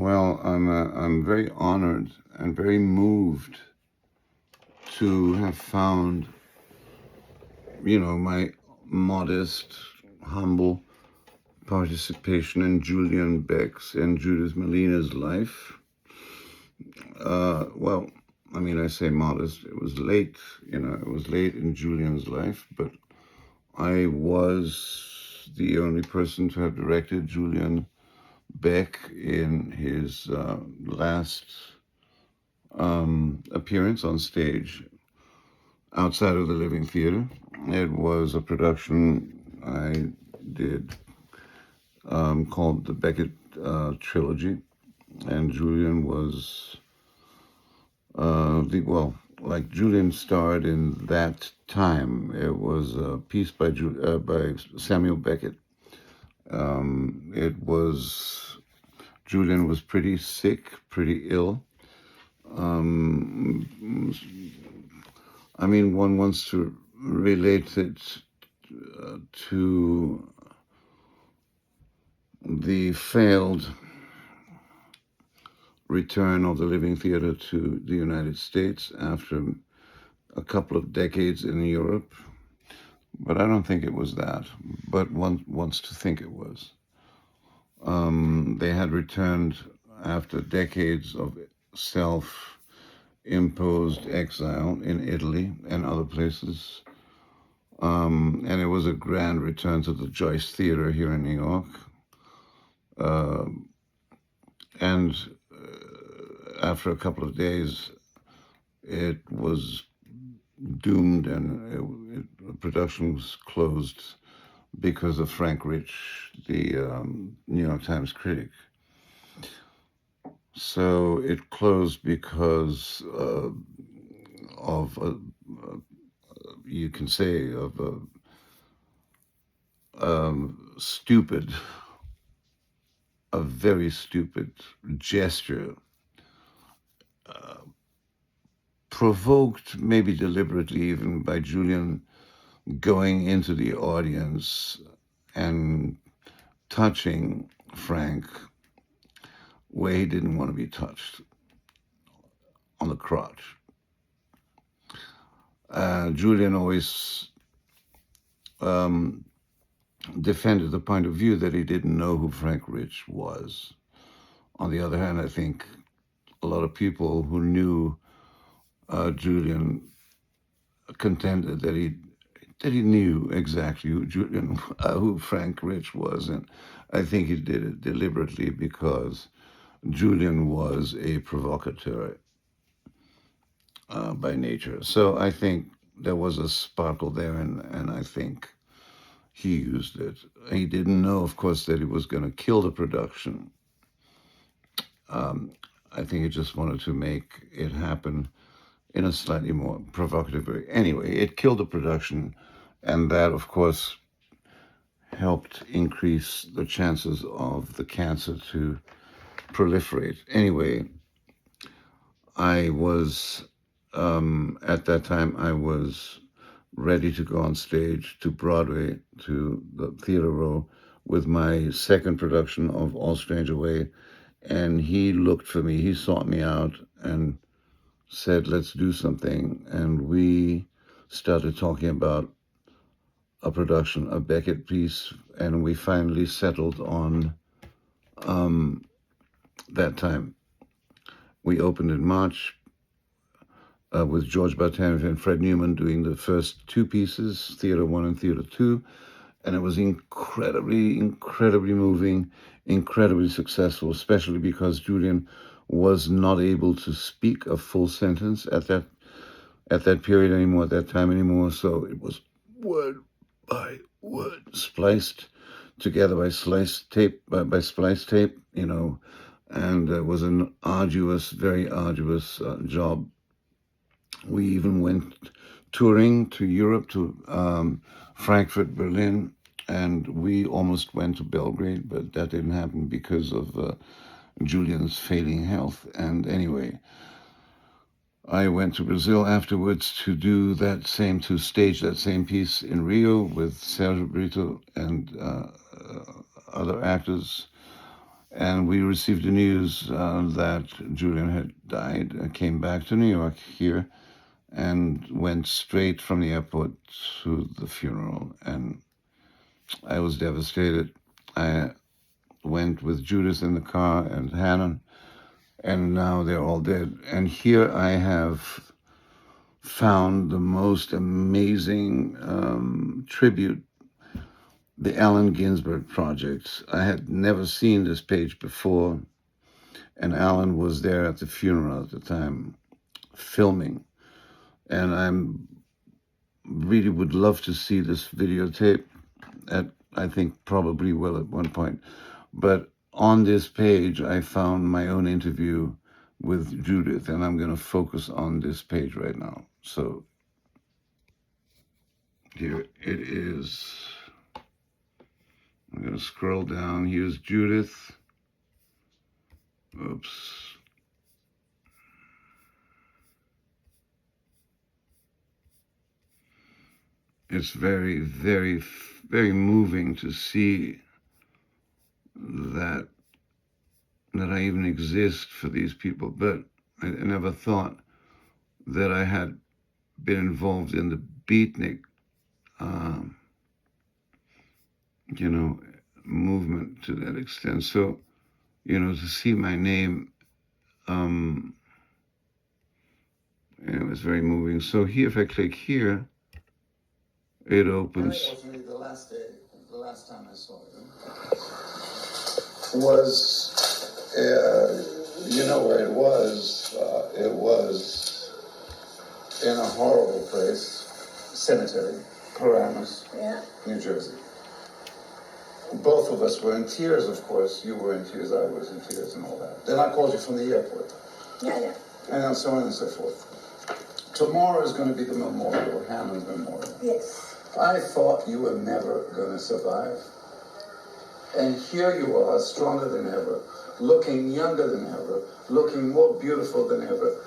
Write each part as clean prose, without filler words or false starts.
Well, I'm very honored and very moved to have found, my modest, humble participation in Julian Beck's and Judith Malina's life. Well, I say modest. It was late, it was late in Julian's life, but I was the only person to have directed Julian Beck in his last appearance on stage outside of the Living Theater. It was a production I did called the Beckett Trilogy, and Julian was like Julian starred in that time. It was a piece by Samuel Beckett. Julian was pretty sick, pretty ill. One wants to relate it to the failed return of the Living Theater to the United States after a couple of decades in Europe. But I don't think it was that, but one wants to think it was. They had returned after decades of self-imposed exile in Italy and other places. And it was a grand return to the Joyce Theater here in New York. And after a couple of days, it was doomed, and the production was closed because of Frank Rich, the New York Times critic. So it closed because of you can say, of a very stupid gesture, provoked maybe deliberately even by Julian going into the audience and touching Frank where he didn't want to be touched, on the crotch. Julian always defended the point of view that he didn't know who Frank Rich was. On the other hand, I think a lot of people who knew Julian contended that he knew exactly who Frank Rich was, and I think he did it deliberately because Julian was a provocateur by nature. So I think there was a sparkle there, and I think he used it. He didn't know, of course, that he was going to kill the production. I think he just wanted to make it happen in a slightly more provocative way. Anyway, it killed the production, and that, of course, helped increase the chances of the cancer to proliferate. Anyway, I was, at that time, I was ready to go on stage to Broadway, to the Theater Row, with my second production of All Strange Away. And he looked for me, he sought me out and said, let's do something. And we started talking about a production, a Beckett piece, and we finally settled on that time. We opened in March with George Bartaniff and Fred Newman doing the first two pieces, Theater 1 and Theater 2. And it was incredibly, incredibly moving, incredibly successful, especially because Julian was not able to speak a full sentence at that period anymore, at that time anymore. So it was word by word, spliced together by splice tape, and it was an arduous, very arduous job. We even went touring to Europe, to Frankfurt, Berlin, and we almost went to Belgrade, but that didn't happen because of Julian's failing health. And anyway, I went to Brazil afterwards to stage that same piece in Rio with Sergio Brito and other actors. And we received the news that Julian had died. I came back to New York here and went straight from the airport to the funeral. And I was devastated. I went with Judith in the car and Hannah, and now they're all dead. And here I have found the most amazing tribute, the Allen Ginsberg Project. I had never seen this page before, and Alan was there at the funeral at the time, filming. And I'm really would love to see this videotape. I think probably will at one point. But on this page, I found my own interview with Judith, and I'm going to focus on this page right now. So here it is. I'm going to scroll down. Here's Judith. Oops. It's very, very, very moving to see that I even exist for these people. But I never thought that I had been involved in the beatnik, movement to that extent. So, to see my name, it was very moving. So here, if I click here, it opens. Unfortunately, the last time I saw him was, you know where it was? It was in a horrible place, cemetery, Paramus, New Jersey. Both of us were in tears, of course. You were in tears, I was in tears, and all that. Then I called you from the airport. Yeah. And so on and so forth. Tomorrow is going to be the memorial, Hammond's memorial. Yes. I thought you were never going to survive. And here you are, stronger than ever, looking younger than ever, looking more beautiful than ever.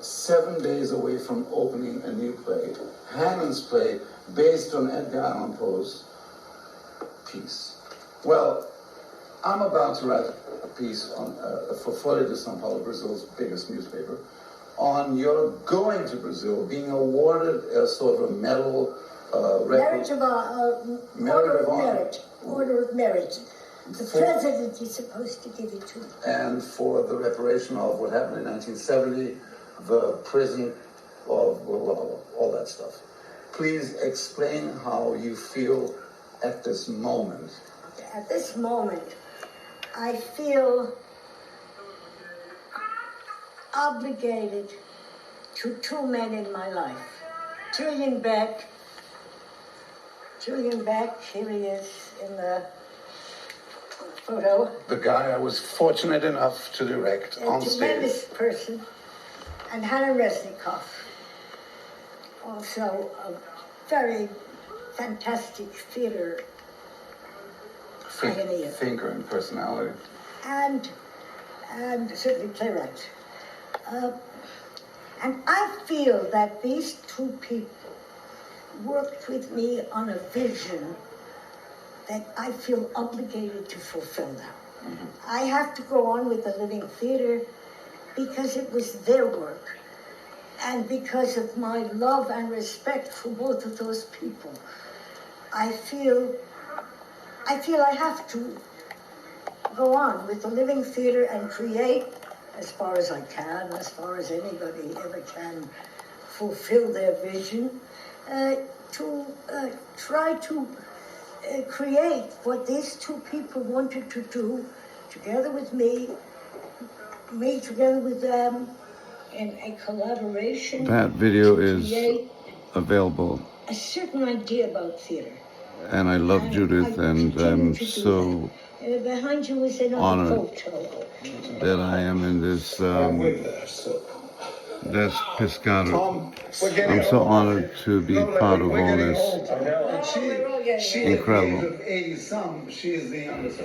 7 days away from opening a new play, Hammond's play, based on Edgar Allan Poe's piece. Well, I'm about to write a piece on for Folha de São Paulo, Brazil's biggest newspaper, on your going to Brazil, being awarded a sort of a medal, Order of Merit. The president is supposed to give it to you. And for the reparation of what happened in 1970, the prison of blah, blah, blah, all that stuff. Please explain how you feel at this moment. At this moment, I feel obligated to two men in my life. Julian Beck, here he is in the photo. The guy I was fortunate enough to direct on stage. A tremendous person. And Hannah Resnikoff, also a very fantastic theater pioneer. Thinker and personality. And certainly playwright. And I feel that these two people worked with me on a vision that I feel obligated to fulfill now. Mm-hmm. I have to go on with the Living Theater because it was their work and because of my love and respect for both of those people. I feel I have to go on with the Living Theater and create, as far as I can, as far as anybody ever can, fulfill their vision, to try to create what these two people wanted to do, together with me together with them, in a collaboration. That video is available. A certain idea about theater. And I love Judith, and I'm so behind you is another honored photo. that I am in this. That's Piscator. I'm so honored to be part of all this. She's Incredible. the age of 80-some. She's the youngest.